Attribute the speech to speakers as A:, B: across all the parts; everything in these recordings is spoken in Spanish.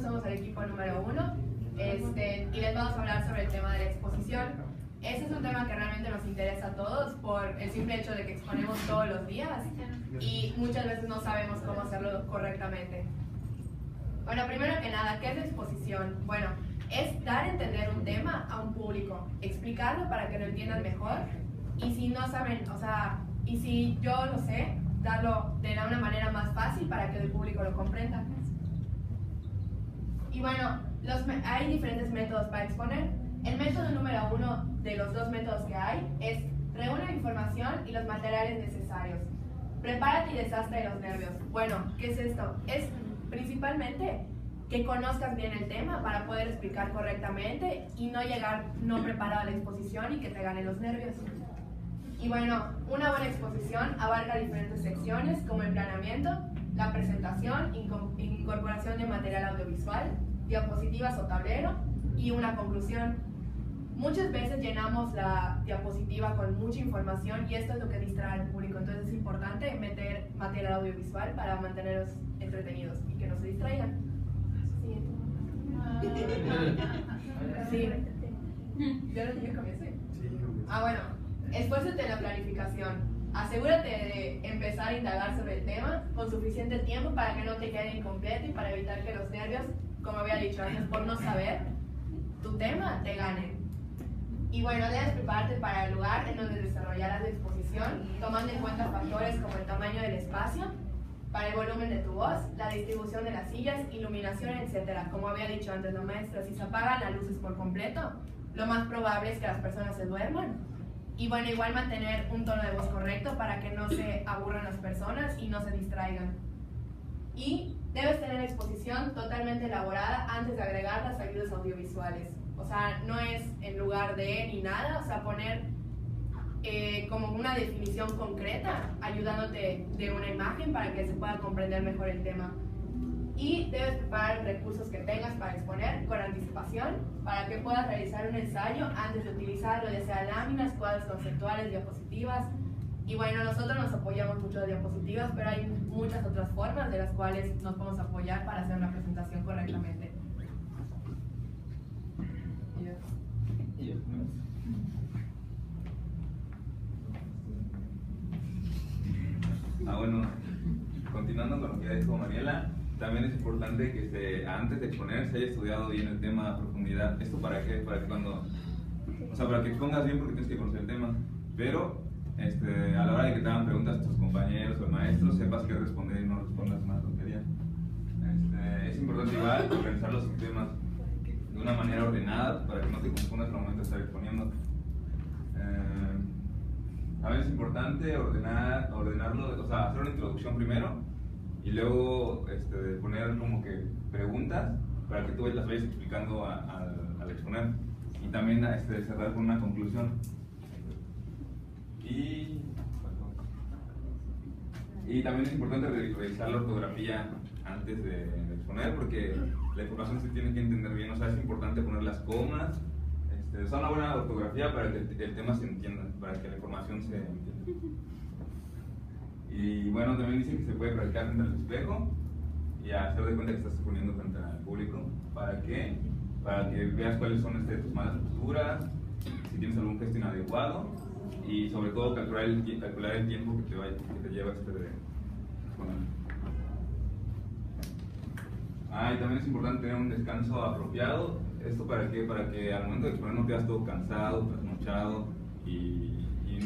A: somos el equipo número 1 y les vamos a hablar sobre el tema de la exposición. Este es un tema que realmente nos interesa a todos por el simple hecho de que exponemos todos los días y muchas veces no sabemos cómo hacerlo correctamente. Bueno, primero que nada, ¿qué es la exposición? Bueno, es dar a entender un tema a un público, explicarlo para que lo entiendan mejor y si no saben, o sea, y si yo lo sé, darlo de una manera más fácil para que el público lo comprenda. Y bueno, hay diferentes métodos para exponer. El método número 1 de los 2 métodos que hay es reúne la información y los materiales necesarios. Prepárate y deshazte de los nervios. Bueno, ¿qué es esto? Es principalmente que conozcas bien el tema para poder explicar correctamente y no llegar no preparado a la exposición y que te ganen los nervios. Y bueno, una buena exposición abarca diferentes secciones como el planeamiento, la presentación, incorporación de material audiovisual, diapositivas o tablero y una conclusión. Muchas veces llenamos la diapositiva con mucha información y esto es lo que distrae al público, entonces es importante meter material audiovisual para mantenerlos entretenidos y que no se distraigan. Sí. ¿Yo comencé? Ah, bueno, esfuérzate en la planificación. Asegúrate de empezar a indagar sobre el tema con suficiente tiempo para que no te quede incompleto y para evitar que los nervios, como había dicho antes, por no saber tu tema, te ganen. Y bueno, debes prepararte para el lugar en donde desarrollarás la exposición, tomando en cuenta factores como el tamaño del espacio, para el volumen de tu voz, la distribución de las sillas, iluminación, etc. Como había dicho antes la maestra, si se apagan las luces por completo, lo más probable es que las personas se duerman. Y bueno, igual mantener un tono de voz correcto para que no se aburran las personas y no se distraigan. Y debes tener la exposición totalmente elaborada antes de agregar las ayudas audiovisuales. O sea, no es en lugar de ni nada, o sea, poner como una definición concreta, ayudándote de una imagen para que se pueda comprender mejor el tema. Y debes preparar recursos que tengas para exponer con anticipación, para que puedas realizar un ensayo antes de utilizarlo, ya sea láminas, cuadros conceptuales, diapositivas. Y bueno, nosotros nos apoyamos mucho de diapositivas, pero hay muchas otras formas de las cuales nos podemos apoyar para hacer una presentación correctamente.
B: Bueno, continuando con lo que ha dicho Mariela, también es importante que antes de exponer se haya estudiado bien el tema a profundidad. ¿Esto para qué? Para que para que expongas bien porque tienes que conocer el tema, pero a la hora de que te hagan preguntas a tus compañeros o maestros, sepas qué responder y no respondas una tontería. Es importante igual organizar los temas de una manera ordenada para que no te confundas al momento de estar exponiendo. A veces es importante ordenarlo, o sea, hacer una introducción primero y luego poner como que preguntas para que tú las vayas explicando al exponer y también cerrar con una conclusión. Y también es importante revisar la ortografía antes de exponer porque la información se tiene que entender bien, o sea, es importante poner las comas, usar una buena ortografía para que el tema se entienda, para que la información se entienda. Y bueno, también dicen que se puede practicar frente al espejo y hacer de cuenta que estás exponiendo frente al público. ¿Para qué? Para que veas cuáles son tus malas posturas, si tienes algún gesto inadecuado y sobre todo calcular el tiempo que te lleva de exponer. Y también es importante tener un descanso apropiado. ¿Esto para qué? Para que al momento de exponer no quedas todo cansado, trasnochado y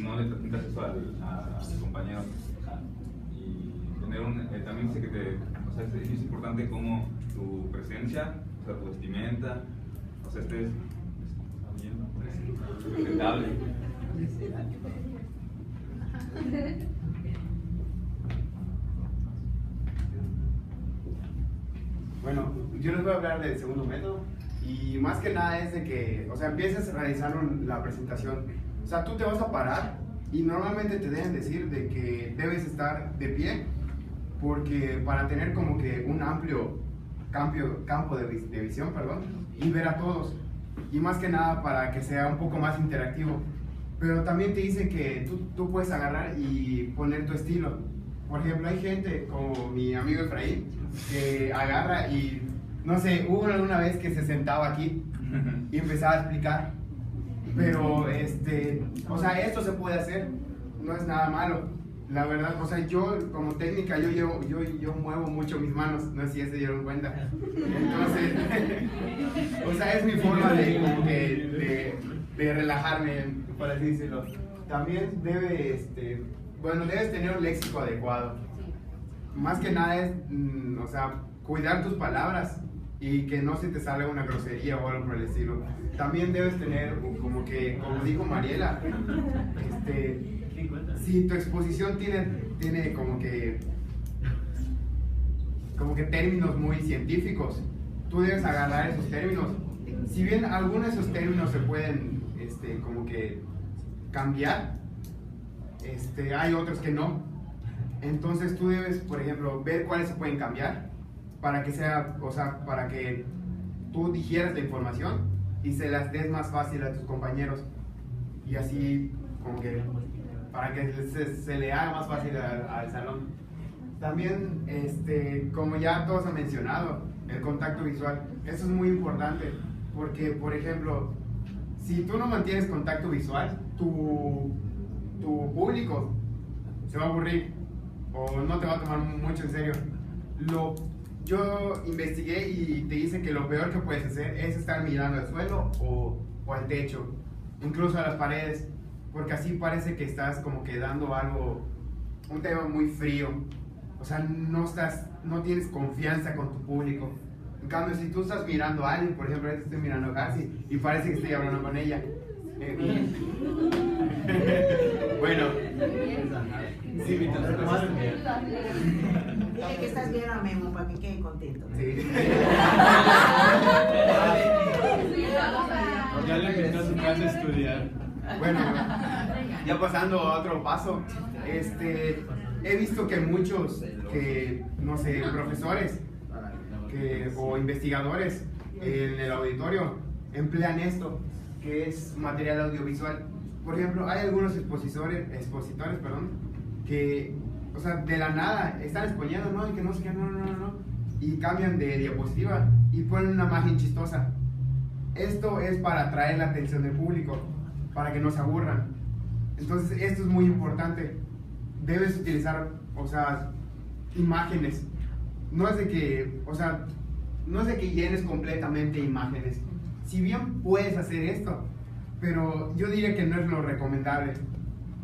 B: no le transmitas eso al compañero. Y tener también dice que es importante como tu presencia, o sea, tu vestimenta, o sea, estés presentable.
C: Bueno, yo les voy a hablar del segundo método y más que nada es de que, o sea, empieces a realizar la presentación. O sea, tú te vas a parar y normalmente te deben decir de que debes estar de pie porque para tener como que un amplio campo de visión, y ver a todos y más que nada para que sea un poco más interactivo. Pero también te dicen que tú puedes agarrar y poner tu estilo. Por ejemplo, hay gente como mi amigo Efraín que agarra y no sé, hubo alguna vez que se sentaba aquí y empezaba a explicar, pero o sea, esto se puede hacer, no es nada malo. La verdad, o sea, yo como técnica, yo muevo mucho mis manos, no sé si ya se dieron cuenta. Entonces, o sea, es mi forma de relajarme, por así decirlo. También debes tener un léxico adecuado. Más que nada es, o sea, cuidar tus palabras y que no se te salga una grosería o algo por el estilo. También debes tener, como dijo Mariela, si tu exposición tiene como que términos muy científicos, tú debes agarrar esos términos. Si bien algunos de esos términos se pueden como que cambiar, hay otros que no. Entonces tú debes, por ejemplo, ver cuáles se pueden cambiar para que para que tú digieras la información y se las des más fácil a tus compañeros, y así como que para que se le haga más fácil al salón. También, como ya todos han mencionado, el contacto visual. Eso es muy importante, porque, por ejemplo, si tú no mantienes contacto visual, tu público se va a aburrir o no te va a tomar mucho en serio. Yo investigué y te dice que lo peor que puedes hacer es estar mirando al suelo o al techo, incluso a las paredes, porque así parece que estás como que dando un tema muy frío. O sea, no tienes confianza con tu público. En cambio, si tú estás mirando a alguien, por ejemplo, ahorita estoy mirando a Garci y parece que estoy hablando con ella. Bueno. Sí,
D: Dile que estás bien a Memo para que quede contento.
C: Sí.
E: Ya le invitó a su casa a estudiar.
C: Bueno, ya pasando a otro paso, he visto que muchos, no sé, profesores o investigadores en el auditorio emplean esto, que es material audiovisual. Por ejemplo, hay algunos expositores, que, o sea, de la nada están exponiendo, ¿no? Y que no sé qué, no, y cambian de diapositiva y ponen una imagen chistosa. Esto es para atraer la atención del público, para que no se aburran. Entonces, esto es muy importante. Debes utilizar, o sea, imágenes. No es de que llenes completamente imágenes. Si bien puedes hacer esto, pero yo diría que no es lo recomendable,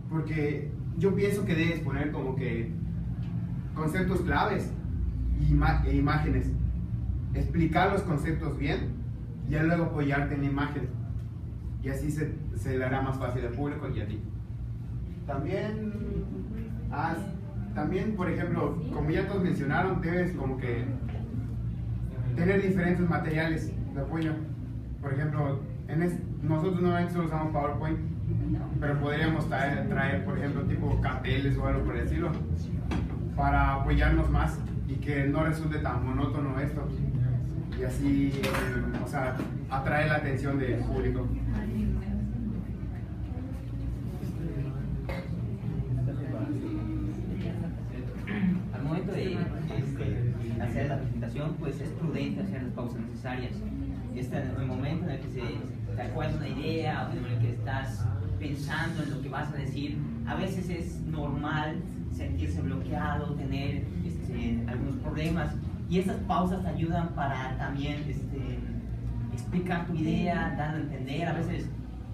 C: porque yo pienso que debes poner como que conceptos claves e imágenes, explicar los conceptos bien y ya luego apoyarte en la imagen, y así se le hará más fácil al público y a ti. También, por ejemplo, como ya todos mencionaron, debes como que tener diferentes materiales de apoyo. Por ejemplo, nosotros normalmente solo usamos PowerPoint, pero podríamos traer, por ejemplo, tipo carteles o algo por el estilo, para apoyarnos más y que no resulte tan monótono esto, y así, o sea, atraer la atención del público.
F: Al momento de hacer la presentación, pues es prudente hacer las pausas necesarias. En el momento en el que te acuerdas una idea o en el que estás pensando en lo que vas a decir, a veces es normal sentirse bloqueado, tener algunos problemas, y estas pausas te ayudan para también explicar tu idea, dar a entender. A veces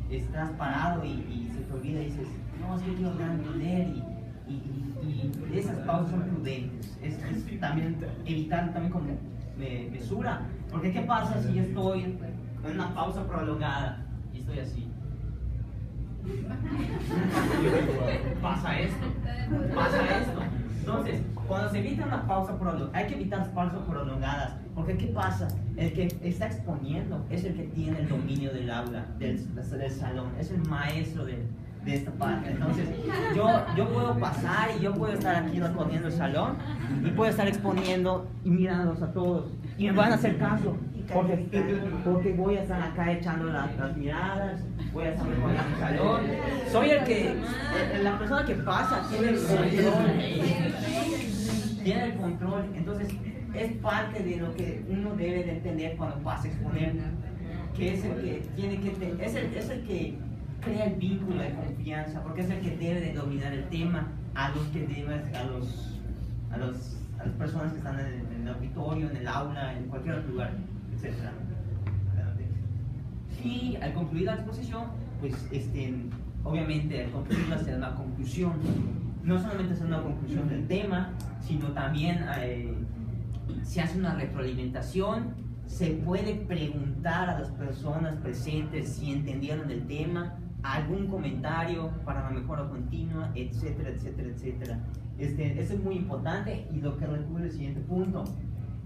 F: estás parado y se te olvida y dices, no, es que quiero dar a entender, y esas pausas son prudentes. Es también evitar también como mesura, porque ¿qué pasa si yo estoy en una pausa prolongada y estoy así? Pasa esto. Entonces, cuando se evita una pausa prolongada, hay que evitar pausas prolongadas, porque ¿qué pasa? El que está exponiendo es el que tiene el dominio del aula, del salón, es el maestro de esta parte. Entonces, yo puedo pasar y yo puedo estar aquí recorriendo el salón y puedo estar exponiendo y mirándolos a todos, y me van a hacer caso, porque voy a estar acá echando las miradas, voy a estar recorriendo el salón. Soy la persona que pasa, tiene el control. Entonces, es parte de lo que uno debe de entender cuando pasa a exponer, que es el que tiene que es el que crea el vínculo de confianza, porque es el que debe de dominar el tema a las personas que están en el auditorio, en el aula, en cualquier otro lugar, etc. Y al concluir la exposición, pues obviamente al concluirla se da una conclusión. No solamente es una conclusión del tema, sino también se hace una retroalimentación, se puede preguntar a las personas presentes si entendieron el tema, algún comentario para la mejora continua, etcétera, etcétera, etcétera. Eso es muy importante y lo que recuerda el siguiente punto,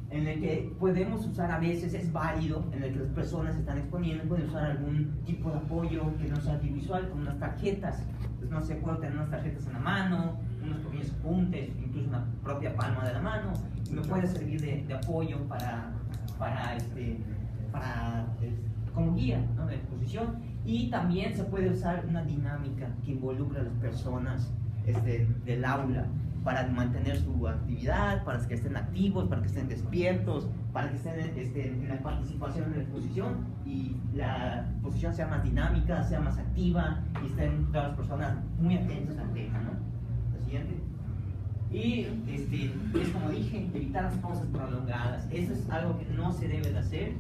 F: en el que podemos usar a veces, es válido, en el que las personas están exponiendo, pueden usar algún tipo de apoyo que no sea audiovisual, como unas tarjetas. Pues no sé, puedo tener unas tarjetas en la mano, unos pequeños apuntes, incluso una propia palma de la mano, y me puede servir de apoyo como guía, ¿no?, de exposición. Y también se puede usar una dinámica que involucra a las personas del aula para mantener su actividad, para que estén activos, para que estén despiertos, para que estén en la participación en la exposición y la exposición sea más dinámica, sea más activa y estén todas las personas muy atentas al tema, ¿no? Lo siguiente. Y es como dije, evitar las pausas prolongadas. Eso es algo que no se debe de hacer,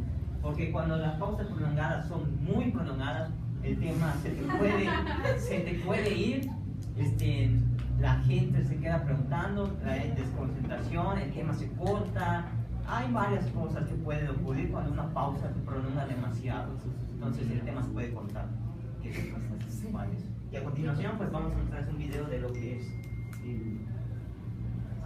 F: porque cuando las pausas prolongadas son muy prolongadas, el tema se te puede ir, la gente se queda preguntando, hay desconcentración, el tema se corta, hay varias cosas que pueden ocurrir cuando una pausa se prolonga demasiado, entonces el tema se puede cortar. Y a continuación pues vamos a mostrarles un video de lo que es